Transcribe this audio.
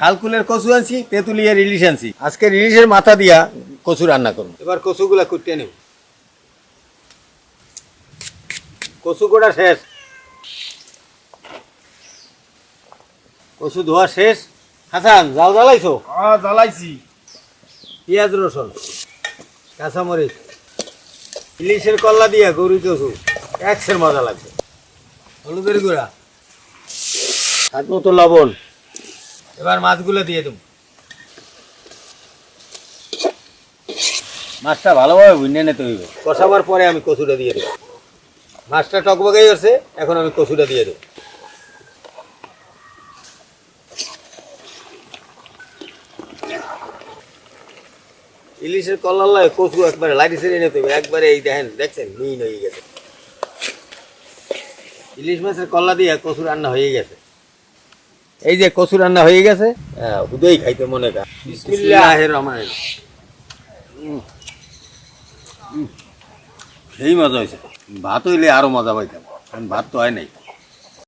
খালকুলের কচু আনছি, তেঁতুলিয়ার ইলিশ আনছি। আজকে ইলিশের মাথা দিয়া কচু রান্না করব। এবার কচুগুলা কুটিয়ে নেব। কচু কোটা শেষ, কচু ধোয়া শেষ। হাসান, জাল জ্বালাইছো? জ্বালাইছি। পেঁয়াজ, রসুন, কাঁচামরিচ, ইলিশের কল্লা দিয়া গরু কচু একসের মজা লাগবে। হলুদের গুঁড়া, স্বাদ মতো লবণ। এবার মাছগুলো দিয়ে দেব। মাছটা ভালোভাবে ভুনে নিতে হইবে। কষাবার পরে আমি কচুটা দিয়ে দেব। মাছটা টকবগাই আছে, এখন আমি কচুটা দিয়ে দেব। ইলিশের কল্লায় কচু একবারে লাইটি ছেড়ে নিতে হবে। একবারে এই দেখেন, দেখছেন মিন হয়ে গেছে। ইলিশ মাছের কল্লা দিয়ে কচু রান্না হয়ে গেছে। এই যে কচু রান্না হয়ে গেছে, হুদেই খাইতে মনে কর। বিসমিল্লাহির রহমানির রহিম। সেই মজা হয়েছে। ভাত হইলে আরো মজা পাইতাম, কারণ ভাত তো হয় নাই।